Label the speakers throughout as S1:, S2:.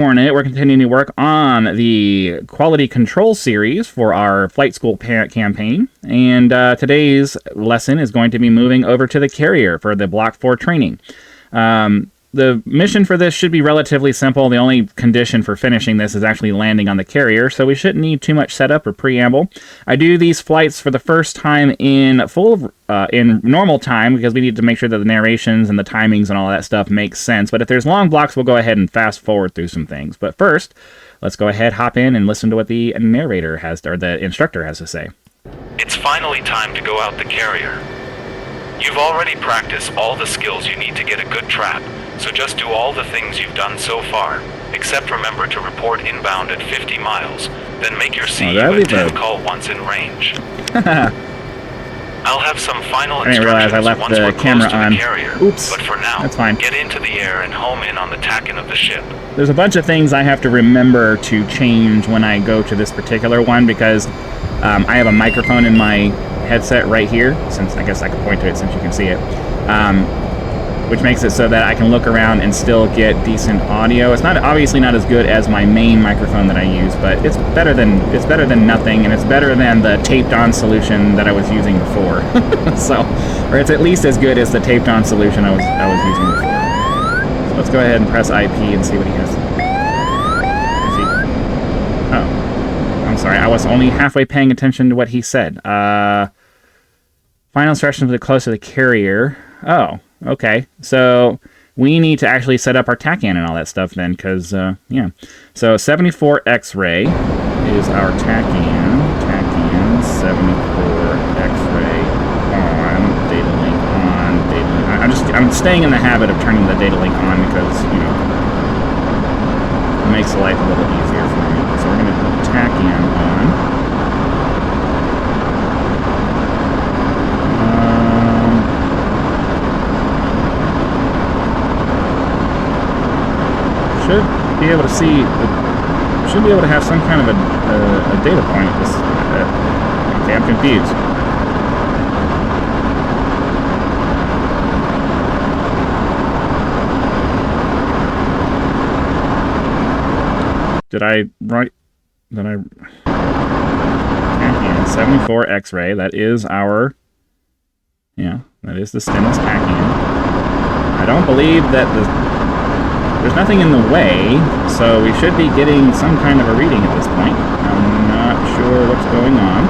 S1: Hornet. We're continuing to work on the quality control series for our flight school campaign, and today's lesson is going to be moving over to the carrier for the Block 4 training. The mission for this should be relatively simple. The only condition for finishing this is actually landing on the carrier, so we shouldn't need too much setup or preamble. I do these flights for the first time in normal time because we need to make sure that the narrations and the timings and all that stuff makes sense. But if there's long blocks, we'll go ahead and fast forward through some things. But first, let's go ahead, hop in, and listen to what the narrator has, or the instructor has to say.
S2: It's finally time to go out the carrier. You've already practiced all the skills you need to get a good trap, so just do all the things you've done so far, except remember to report inbound at 50 miles, then make your CU-10 call once in range. I'll have some final instructions. I didn't realize I left the camera on.
S1: Oops.
S2: But for now,
S1: that's fine.
S2: Get into the air and home in on the tacking of the ship.
S1: There's a bunch of things I have to remember to change when I go to this particular one because I have a microphone in my headset right here, since I guess I can point to it since you can see it, which makes it so that I can look around and still get decent audio. It's obviously not as good as my main microphone that I use, but it's better than nothing, and it's better than the taped-on solution that I was using before. Or it's at least as good as the taped-on solution I was using before. So let's go ahead and press IP and see what he has. Oh, I'm sorry. I was only halfway paying attention to what he said. Final instructions for the close to the carrier. Oh, okay. So we need to actually set up our TACAN and all that stuff then, because, yeah. So 74 X-ray is our TACAN. TACAN 74 X-ray on, data link on, data link. I'm staying in the habit of turning the data link on because, you know, it makes life a little easier for me. So we're going to put TACAN on. Should be able to see, should be able to have some kind of a data point. Okay, I'm confused. Did I write? Did I? TACAN 74 X-ray. That is our. Yeah, that is the stimulus TACAN. I don't believe that there's nothing in the way, so we should be getting some kind of a reading at this point. I'm not sure what's going on.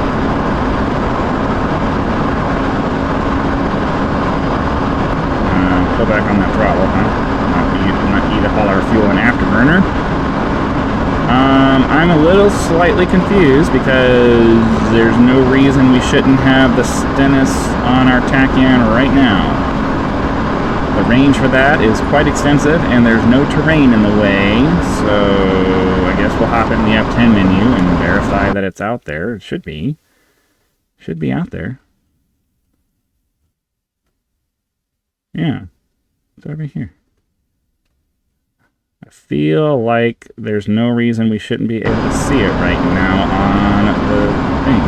S1: Pull back on that throttle, huh? Not eat up all our fuel and afterburner. I'm a little slightly confused because there's no reason we shouldn't have the Stennis on our TACAN right now. The range for that is quite extensive, and there's no terrain in the way, so I guess we'll hop in the F10 menu and verify that it's out there. It should be. Should be out there. Yeah. It's over here. I feel like there's no reason we shouldn't be able to see it right now on the thing.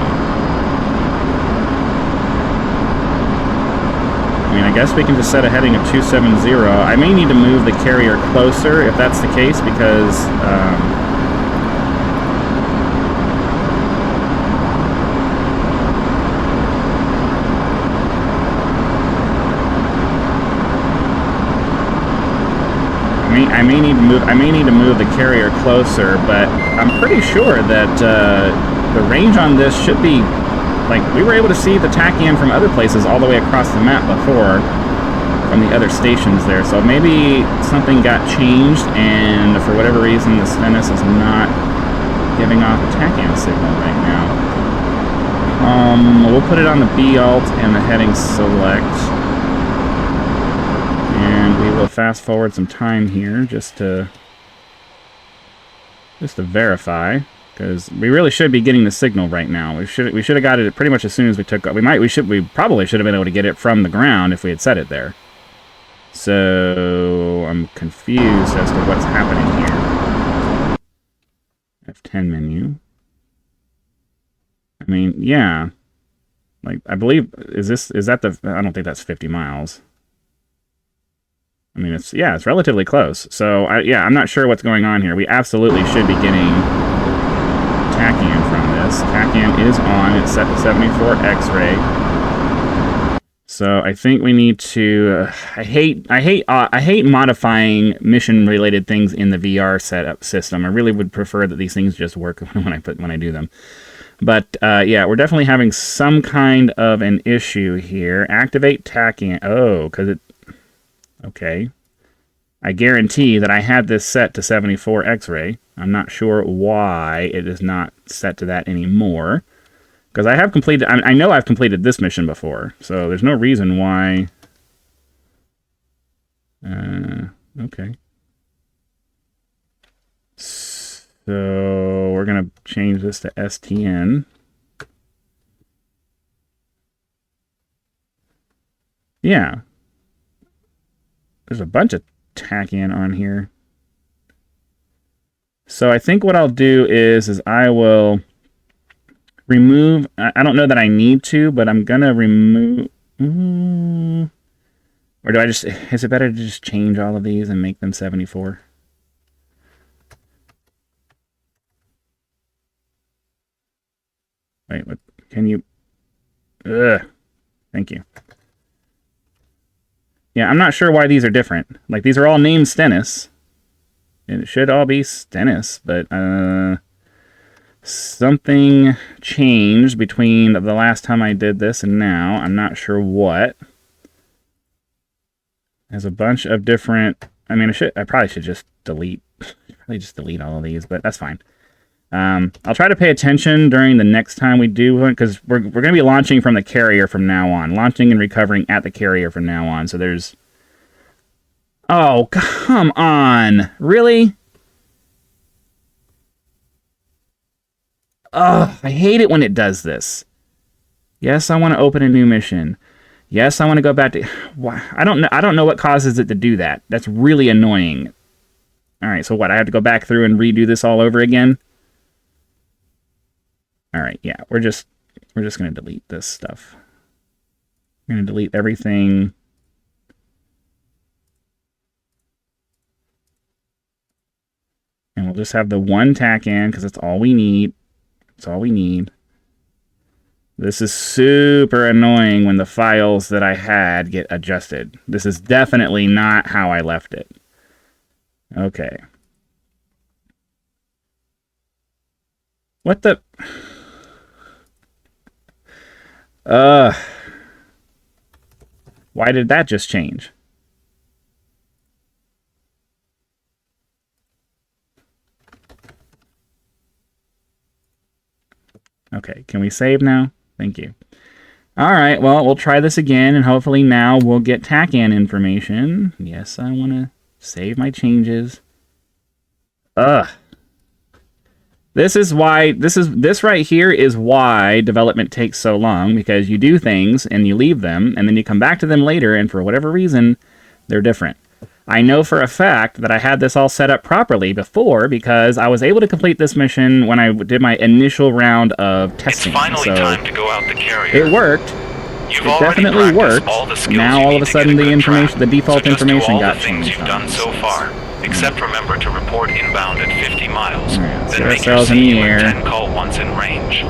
S1: I mean, I guess we can just set a heading of 270. I may need to move the carrier closer if that's the case, because I may need to move the carrier closer, but I'm pretty sure that the range on this should be. Like, we were able to see the TACAN from other places all the way across the map before, from the other stations there, so maybe something got changed, and for whatever reason, the Stennis is not giving off a TACAN signal right now. We'll put it on the B-alt and the heading select, and we will fast forward some time here just to verify. Because we really should be getting the signal right now. We should have got it pretty much as soon as we took off. We probably should have been able to get it from the ground if we had set it there. So I'm confused as to what's happening here. F10 menu. I mean, yeah. Like, I believe, is that the, I don't think that's 50 miles. I mean, it's relatively close. So, I'm not sure what's going on here. We absolutely should be getting TACAN from this. TACAN is on. It's set to 74 X-ray. So I think we need to. I hate modifying mission-related things in the VR setup system. I really would prefer that these things just work when I do them. But yeah, we're definitely having some kind of an issue here. Activate TACAN. Oh, because it. Okay. I guarantee that I had this set to 74 X-ray. I'm not sure why it is not set to that anymore. Because I have completed... I know I've completed this mission before. So there's no reason why... okay. So we're going to change this to STN. Yeah. There's a bunch of TACAN on here. So I think what I'll do is I will... remove, I don't know that I need to, but I'm gonna remove, or do I just, is it better to just change all of these and make them 74? Wait, what, can you, thank you. Yeah, I'm not sure why these are different. Like, these are all named Stennis, and it should all be Stennis, but, something changed between the last time I did this and now. I'm not sure what. There's a bunch of different... I mean, I probably should just delete... probably just delete all of these, but that's fine. I'll try to pay attention during the next time we do one, because we're going to be launching from the carrier from now on. Launching and recovering at the carrier from now on. So there's... Oh, come on! Really? Ugh, I hate it when it does this. Yes, I want to open a new mission. Yes, I want to go back to... I don't know what causes it to do that. That's really annoying. Alright, so what? I have to go back through and redo this all over again? Alright, yeah. We're just going to delete this stuff. We're going to delete everything. And we'll just have the one TACAN, because that's all we need. That's all we need. This is super annoying when the files that I had get adjusted. This is definitely not how I left it. Okay. What the... Why did that just change? Okay, can we save now? Thank you. Alright, well, we'll try this again, and hopefully now we'll get TACAN information. Yes, I want to save my changes. Ugh. This right here is why development takes so long, because you do things, and you leave them, and then you come back to them later, and for whatever reason, they're different. I know for a fact that I had this all set up properly before because I was able to complete this mission when I did my initial round of testing.
S2: It's finally time to go out the carrier.
S1: It worked.
S2: It
S1: definitely worked. Now all of a sudden the information, the default information got changed.
S2: You've done so far, except remember to report inbound at 50 miles.
S1: Right,
S2: then make your CU and 10 call once in range.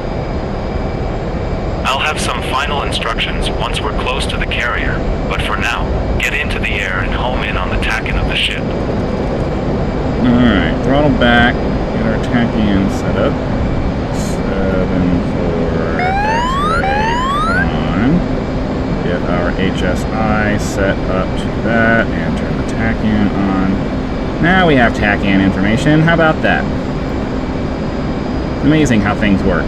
S2: I'll have some final instructions once we're close to the carrier, but for now, get into the air and home in on the TACAN of the ship.
S1: Alright, throttle back, get our TACAN set up. 74 X-ray on. Get our HSI set up to that, and turn the TACAN on. Now we have TACAN information. How about that? It's amazing how things work.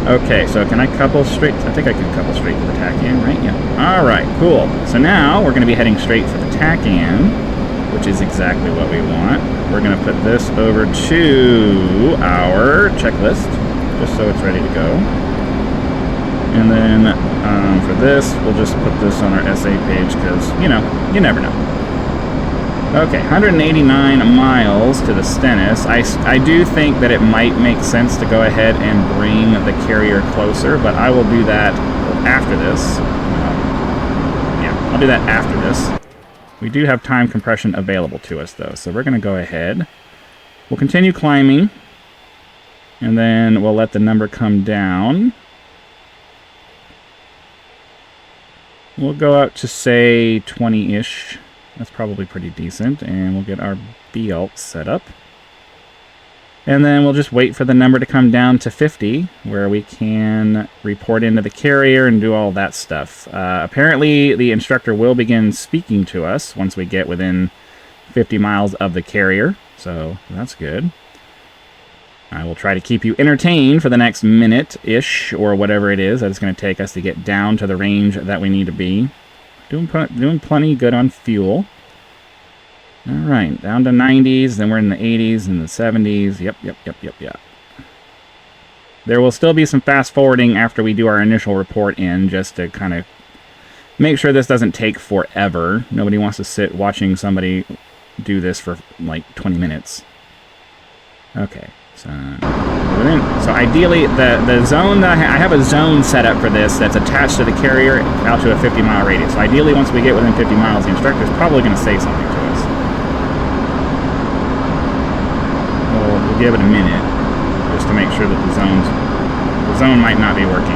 S1: Okay, so can I couple straight? I think I can couple straight to the TACAN, right? Yeah. Alright, cool. So now we're going to be heading straight for the TACAN, which is exactly what we want. We're going to put this over to our checklist, just so it's ready to go. And then for this, we'll just put this on our SA page because, you know, you never know. Okay, 189 miles to the Stennis. I do think that it might make sense to go ahead and bring the carrier closer, but I will do that after this. Yeah, I'll do that after this. We do have time compression available to us, though, so we're going to go ahead. We'll continue climbing, and then we'll let the number come down. We'll go out to, say, 20-ish. That's probably pretty decent, and we'll get our B-alt set up. And then we'll just wait for the number to come down to 50, where we can report into the carrier and do all that stuff. Apparently, the instructor will begin speaking to us once we get within 50 miles of the carrier, so that's good. I will try to keep you entertained for the next minute-ish, or whatever it is that it's going to take us to get down to the range that we need to be. Doing plenty good on fuel. Alright, down to 90s, then we're in the 80s and the 70s. Yep. There will still be some fast forwarding after we do our initial report in, just to kind of make sure this doesn't take forever. Nobody wants to sit watching somebody do this for like 20 minutes. Okay, so ideally, the zone that I have a zone set up for this that's attached to the carrier out to a 50-mile radius. So ideally, once we get within 50 miles, the instructor is probably going to say something to us. We'll give it a minute just to make sure that the zone might not be working.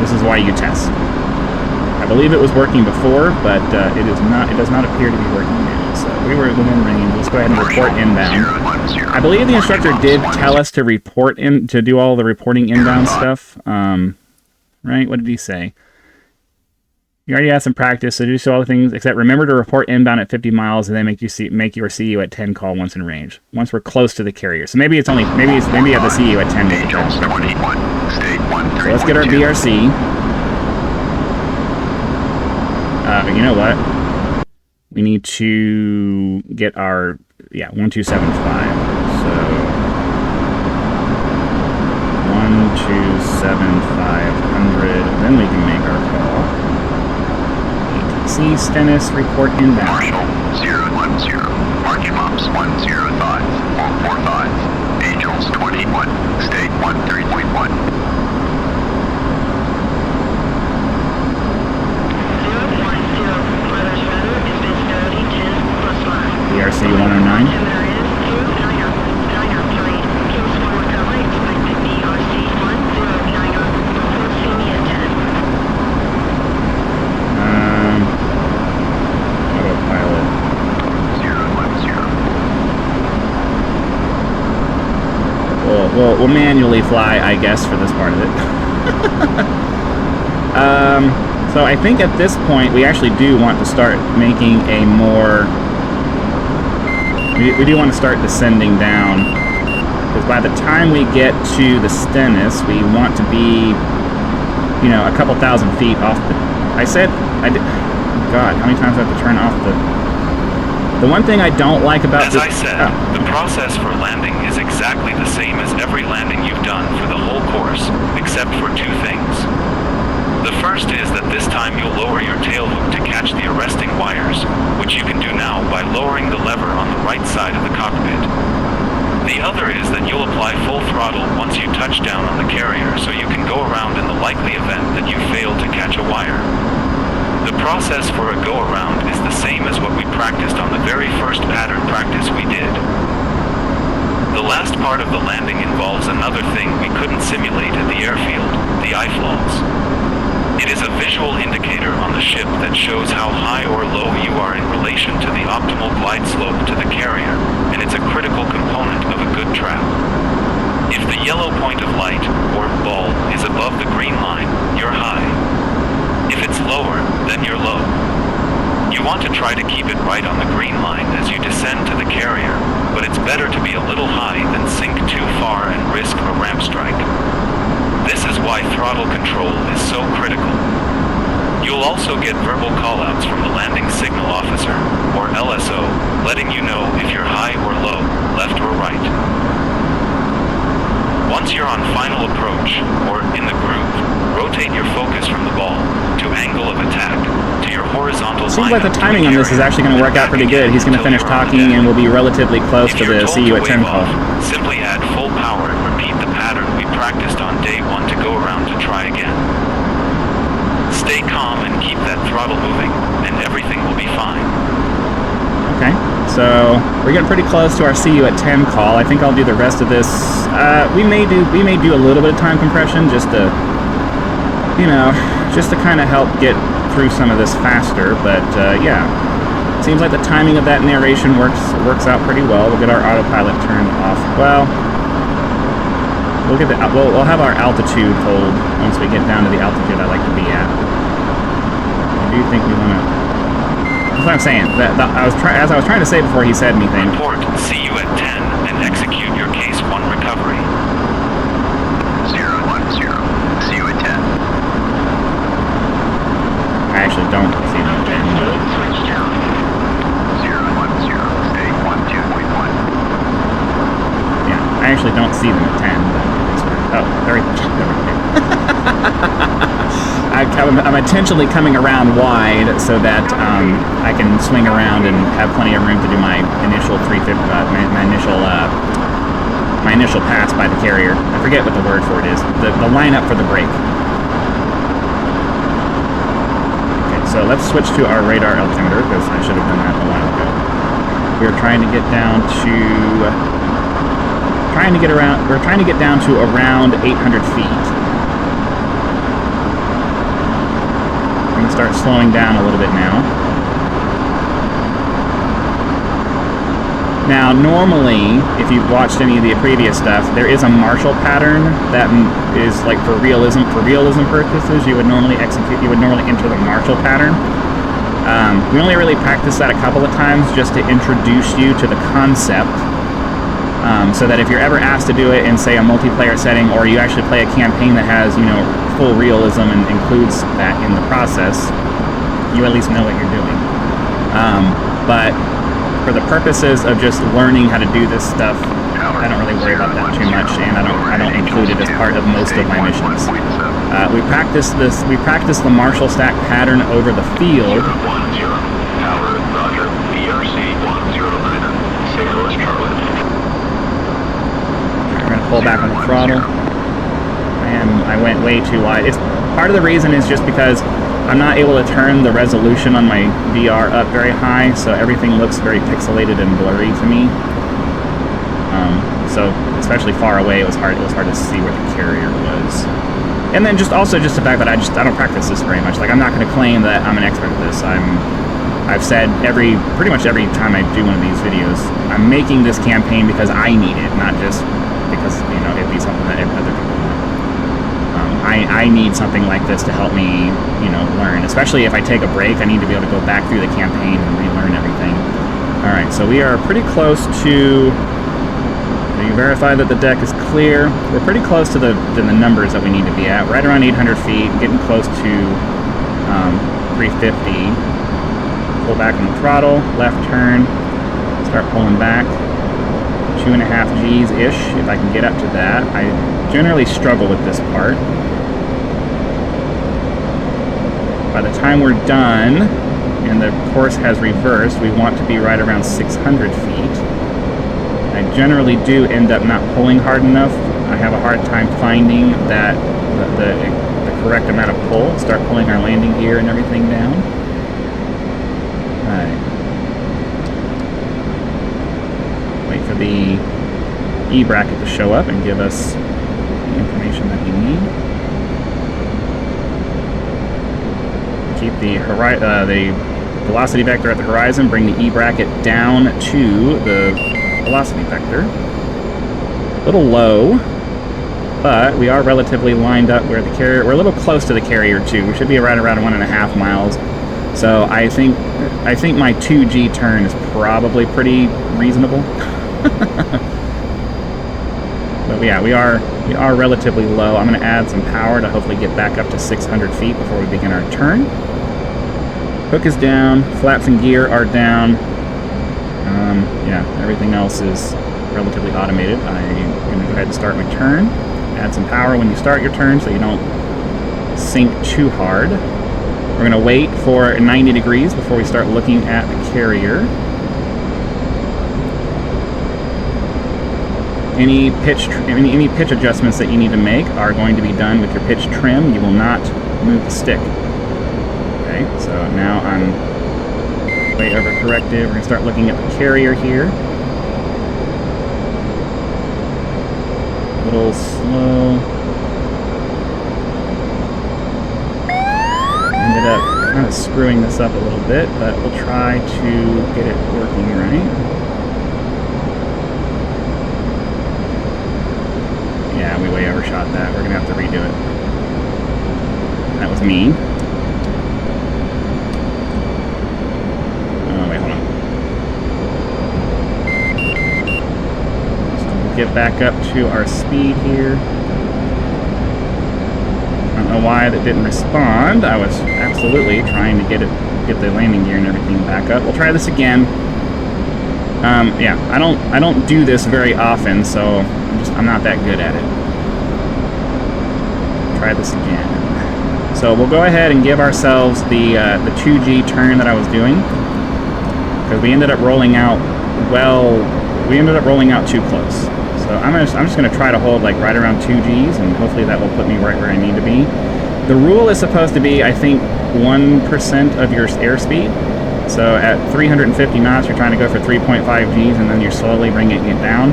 S1: This is why you test. I believe it was working before, but it does not appear to be working now. So we were within range. Let's go ahead and report inbound. I believe the instructor did tell us to to do all the reporting inbound stuff. Right? What did he say? You already had some practice, so do all the things, except remember to report inbound at 50 miles, and then make your CU at 10 call once in range. Once we're close to the carrier. So maybe it's only maybe you have the CU at 10. So let's get our BRC. You know what? We need to get our 1275. So 127500. Then we can make our call. ATC Stennis report inbound.
S3: Marshall 010, marking maps 105, 145, Angels 21, state 13.1.
S1: BRC 109. Autopilot. 010. We'll manually fly, I guess, for this part of it. So I think at this point we actually do want to start making a more... We do want to start descending down, because by the time we get to the Stennis, we want to be, a couple thousand feet off the... God, how many times do I have to turn off the... The one thing I don't like about
S2: As I said, the process for landing is exactly the same as every landing you've done for the whole course, except for two things. The first is that this time you'll lower your tail hook to catch the arresting wires, which you can do now by lowering the lever on the right side of the cockpit. The other is that you'll apply full throttle once you touch down on the carrier, so you can go around in the likely event that you fail to catch a wire. The process for a go-around is the same as what we practiced on the very first pattern practice we did. The last part of the landing involves another thing we couldn't simulate at the airfield, the eye-flaws. It is a visual indicator on the ship that shows how high or low you are in relation to the optimal glide slope to the carrier, and it's a critical component of a good trap. If the yellow point of light, or ball, is above the green line, you're high. If it's lower, then you're low. You want to try to keep it right on the green line as you descend to the carrier, but it's better to be a little high than sink too far and risk a ramp strike. This is why throttle control is so critical. You'll also get verbal callouts from the landing signal officer, or LSO, letting you know if you're high or low, left or right. Once you're on final approach, or in the groove, rotate your focus from the ball, to angle of attack, to your horizontal line.
S1: Seems like the timing on this is actually going to work out pretty good. He's going to finish talking and we'll be relatively close to the CU at 10 call.
S2: Simply add full power and repeat the pattern we practiced on day 1 to go around to try again. Stay calm and keep that throttle moving, and everything will be fine.
S1: Okay, so we're getting pretty close to our see you at 10 call. I think I'll do the rest of this. We may do a little bit of time compression just to, you know, just to kind of help get through some of this faster. But yeah, seems like the timing of that narration works out pretty well. We'll get our autopilot turned off. Well, we'll have our altitude hold once we get down to the altitude I like to be at. I do think we want to. That's what I'm saying. As I was trying to say before he said anything.
S2: Report, see you at 10, and execute your Case 1 recovery.
S3: 010, see you at 10.
S1: I actually don't see him at 10.
S3: 010, stay 12.1.
S1: Yeah, I actually don't see them at 10. But oh, there we go. I'm intentionally coming around wide so that I can swing around and have plenty of room to do my initial 350, my initial pass by the carrier. I forget what the word for it is. The lineup for the brake. Okay, so let's switch to our radar altimeter because I should have done that a while ago. We're trying to get down to around 800 feet. Start slowing down a little bit now. Now, normally, if you've watched any of the previous stuff, there is a Marshall pattern that is like for realism purposes. You would normally enter the Marshall pattern. We only really practiced that a couple of times just to introduce you to the concept, so that if you're ever asked to do it in, say, a multiplayer setting, or you actually play a campaign that has, you know, full realism and includes that in the process, you at least know what you're doing. But for the purposes of just learning how to do this stuff, I don't really worry about that too much, and I don't include it as part of most of my missions. We practice the Marshall stack pattern over the field. We're going to pull back on the throttle. I went way too wide. It's part of the reason is just because I'm not able to turn the resolution on my VR up very high, so everything looks very pixelated and blurry to me. So especially far away, it was hard to see where the carrier was. And then just the fact that I don't practice this very much. Like, I'm not going to claim that I'm an expert at this. I've said pretty much every time I do one of these videos, I'm making this campaign because I need it, not just because, you know, it'd be something that other people want. I need something like this to help me, you know, learn. Especially if I take a break, I need to be able to go back through the campaign and relearn everything. All right, so we are pretty close to. You verify that the deck is clear. We're pretty close to the numbers that we need to be at. Right around 800 feet, getting close to 350. Pull back on the throttle, left turn, start pulling back. 2.5 Gs-ish, if I can get up to that. I generally struggle with this part. By the time we're done, and the course has reversed, we want to be right around 600 feet. I generally do end up not pulling hard enough. I have a hard time finding that the correct amount of pull. Start pulling our landing gear and everything down. Alright. Wait for the E-bracket to show up and give us the information that we need. Keep the velocity vector at the horizon, bring the E-bracket down to the velocity vector. A little low, but we are relatively lined up where the carrier, we're a little close to the carrier too. We should be right around 1.5 miles. So I think my 2G turn is probably pretty reasonable. But yeah, we are relatively low. I'm going to add some power to hopefully get back up to 600 feet before we begin our turn. Hook is down, flaps and gear are down. Yeah, everything else is relatively automated. I'm going to go ahead and start my turn. Add some power when you start your turn so you don't sink too hard. We're going to wait for 90 degrees before we start looking at the carrier. Any pitch adjustments that you need to make are going to be done with your pitch trim. You will not move the stick. Okay, so now I'm Way overcorrected. We're going to start looking at the carrier here. A little slow. Ended up kind of screwing this up a little bit, but we'll try to get it working right. Yeah, we way overshot that. We're going to have to redo it. That was mean. Oh, wait, hold on. So we'll get back up to our speed here. I don't know why that didn't respond. I was absolutely trying to get the landing gear and everything back up. We'll try this again. Yeah, I don't do this very often, so I'm not that good at it. Try this again. So we'll go ahead and give ourselves the 2G turn that I was doing, because we ended up rolling out too close. So I'm just going to try to hold like right around 2Gs, and hopefully that will put me right where I need to be. The rule is supposed to be, I think, 1% of your airspeed. So at 350 knots, you're trying to go for 3.5 Gs, and then you're slowly bringing it down.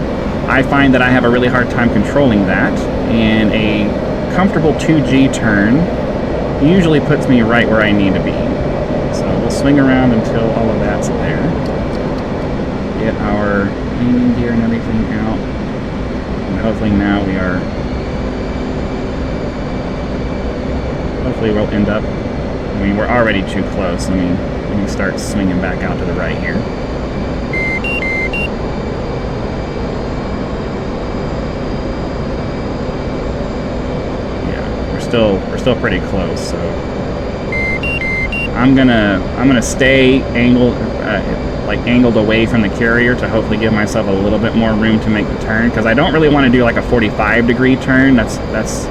S1: I find that I have a really hard time controlling that, and a comfortable 2G turn usually puts me right where I need to be. So we'll swing around until all of that's there. Get our landing gear and everything out. And hopefully now we are... Hopefully we'll end up... I mean, we're already too close. Let me start swinging back out to the right here. We're still pretty close, so I'm gonna stay angled, angled away from the carrier to hopefully give myself a little bit more room to make the turn, because I don't really want to do like a 45-degree turn. That's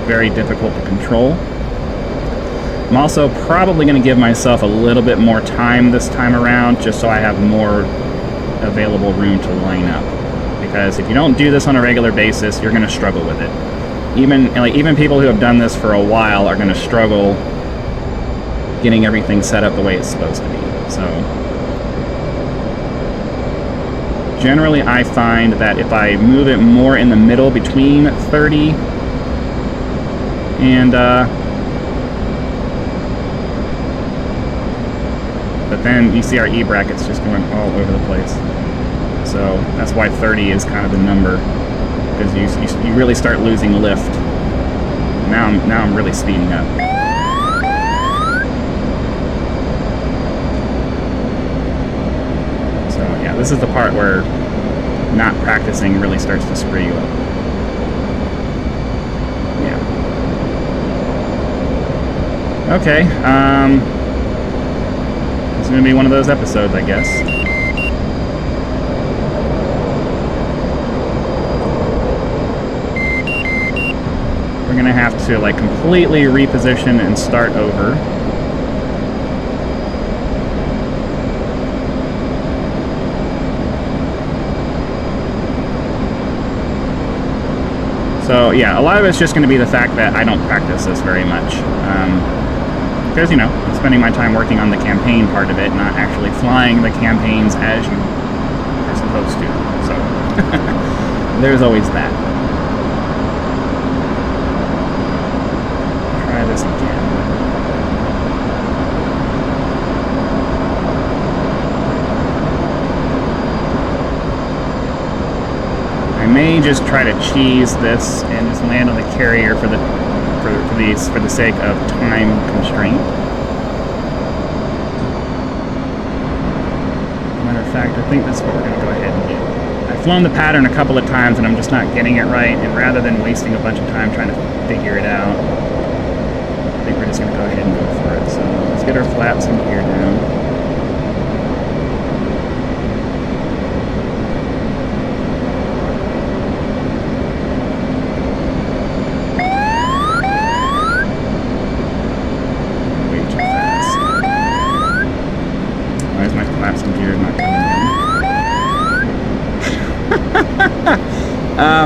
S1: very difficult to control. I'm also probably going to give myself a little bit more time this time around, just so I have more available room to line up, because if you don't do this on a regular basis, you're going to struggle with it. Even people who have done this for a while are going to struggle getting everything set up the way it's supposed to be. So generally I find that if I move it more in the middle between 30 and but then you see our E brackets just going all over the place. So that's why 30 is kind of the number, because you really start losing lift. Now I'm really speeding up. So yeah, this is the part where not practicing really starts to screw you up. Yeah. Okay. It's gonna be one of those episodes, I guess. We're gonna have to like completely reposition and start over. So yeah, a lot of it's just gonna be the fact that I don't practice this very much. Because, you know, I'm spending my time working on the campaign part of it, not actually flying the campaigns as you are supposed to. So there's always that. Try this again. I may just try to cheese this and just land on the carrier for the sake of time constraint. Matter of fact, I think that's what we're going to go ahead and do. I've flown the pattern a couple of times and I'm just not getting it right, and rather than wasting a bunch of time trying to figure it out, I think we're just going to go ahead and go for it. So let's get our flaps and gear down.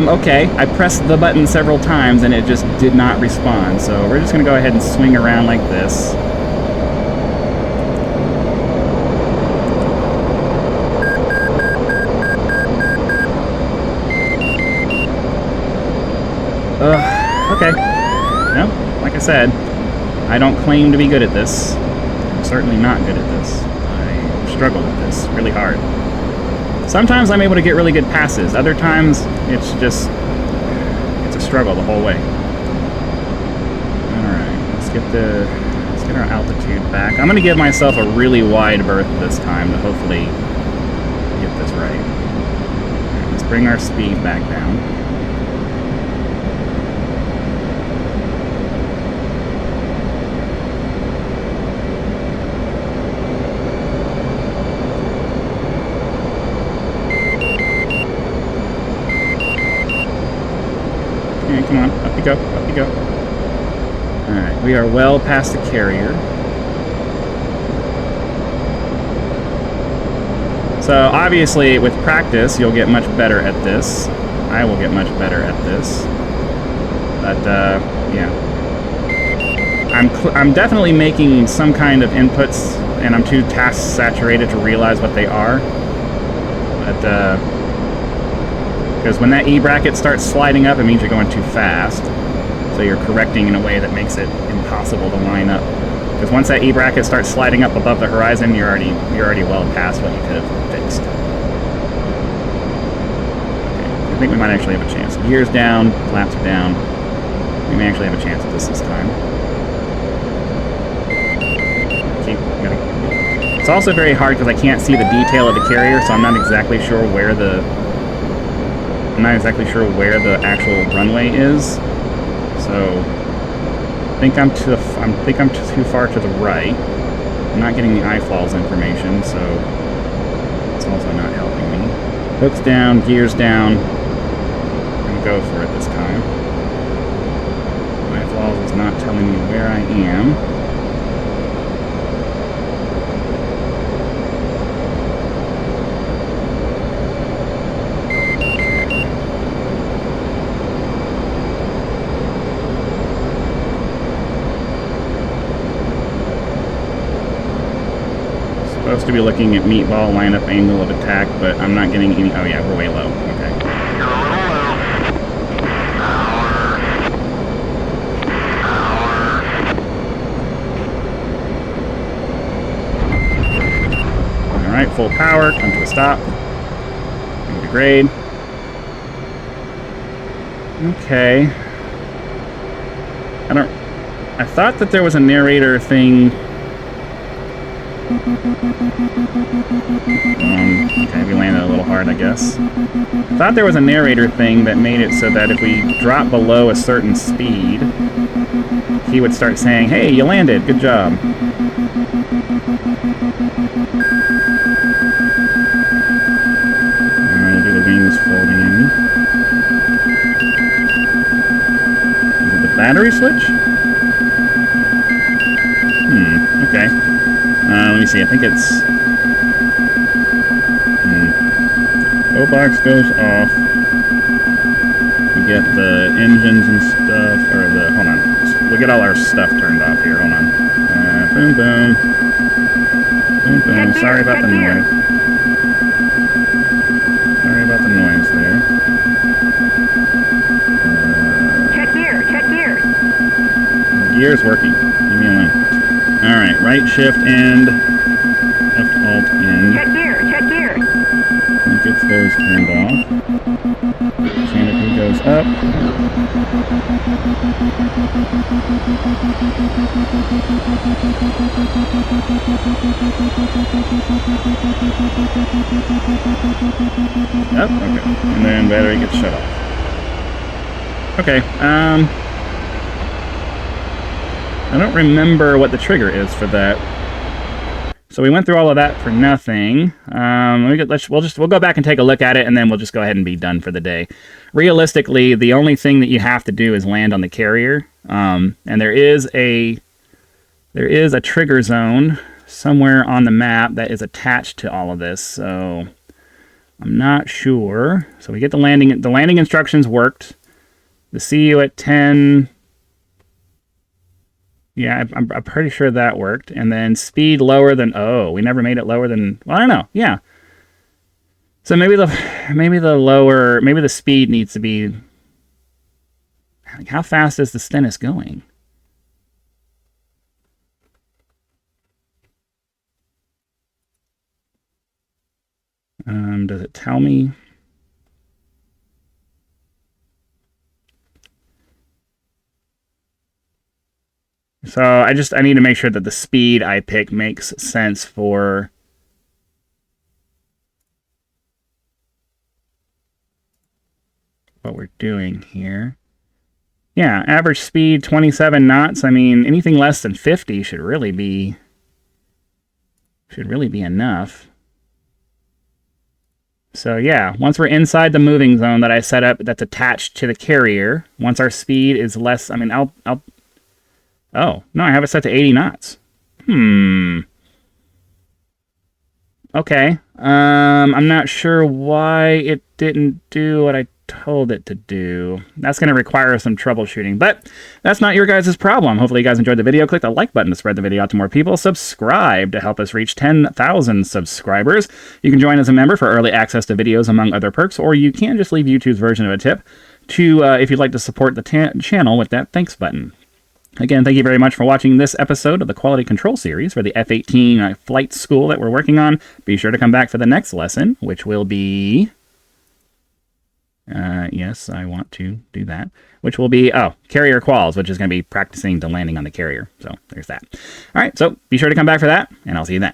S1: Okay, I pressed the button several times and it just did not respond, so we're just going to go ahead and swing around like this. Okay. No, like I said, I don't claim to be good at this. I'm certainly not good at this. I struggle with this really hard. Sometimes I'm able to get really good passes. Other times, it's a struggle the whole way. Alright, let's get our altitude back. I'm going to give myself a really wide berth this time to hopefully get this right. Alright, let's bring our speed back down. Okay, come on, up you go, up you go. Alright, we are well past the carrier. So obviously with practice you'll get much better at this. I will get much better at this. But yeah. I'm definitely making some kind of inputs and I'm too task saturated to realize what they are. But because when that E bracket starts sliding up, it means you're going too fast. So you're correcting in a way that makes it impossible to line up. Because once that E bracket starts sliding up above the horizon, you're already well past what you could have fixed. Okay, I think we might actually have a chance. Gears down, flaps are down. We may actually have a chance at this time. It's also very hard because I can't see the detail of the carrier, so I'm not exactly sure where the actual runway is. So I think I'm too far to the right. I'm not getting the iFalls information, so it's also not helping me. Hooks down, gears down. I'm gonna go for it this time. iFalls is not telling me where I am. Supposed to be looking at meatball lineup angle of attack, but I'm not getting any. Oh yeah, we're way low. Okay.
S3: You're a little low.
S1: All right, full power. Come to a stop. Bring it to grade. Okay. I thought that there was a narrator thing. Okay, we landed a little hard, I guess. I thought there was a narrator thing that made it so that if we drop below a certain speed, he would start saying, "Hey, you landed, good job." We'll do the wings folding in. Is it the battery switch? Okay. Let me see, I think it's... O-box goes off. We get the engines and stuff, or the... Hold on. We'll get all our stuff turned off here, hold on. Boom, boom. Boom, boom. Sorry about the noise. Sorry about the noise there.
S4: Check gear.
S1: Gear's working. Leave me alone. Alright, right shift end, left alt end.
S4: Check gear.
S1: It gets those turned off. Canopy goes up. Up, okay. And then battery gets shut off. Okay, I don't remember what the trigger is for that. So we went through all of that for nothing. We'll go back and take a look at it, and then we'll just go ahead and be done for the day. Realistically, the only thing that you have to do is land on the carrier, and there is a trigger zone somewhere on the map that is attached to all of this. So I'm not sure. So we get the landing. The landing instructions worked. The see you at 10. Yeah, I'm pretty sure that worked. And then speed lower than... Oh, we never made it lower than... Well, I don't know. Yeah. So maybe the speed needs to be Like, how fast is the Stennis going? Does it tell me? So I need to make sure that the speed I pick makes sense for what we're doing here. Yeah, average speed 27 knots. I mean, anything less than 50 should really be enough. So yeah, once we're inside the moving zone that I set up that's attached to the carrier, once our speed is less, I mean, oh, no, I have it set to 80 knots. Okay. I'm not sure why it didn't do what I told it to do. That's going to require some troubleshooting, but that's not your guys' problem. Hopefully you guys enjoyed the video. Click the like button to spread the video out to more people. Subscribe to help us reach 10,000 subscribers. You can join as a member for early access to videos, among other perks, or you can just leave YouTube's version of a tip if you'd like to support the channel with that thanks button. Again, thank you very much for watching this episode of the Quality Control Series for the F-18 Flight School that we're working on. Be sure to come back for the next lesson, which will be... yes, I want to do that. Which will be, carrier quals, which is going to be practicing the landing on the carrier. So, there's that. All right, so be sure to come back for that, and I'll see you then.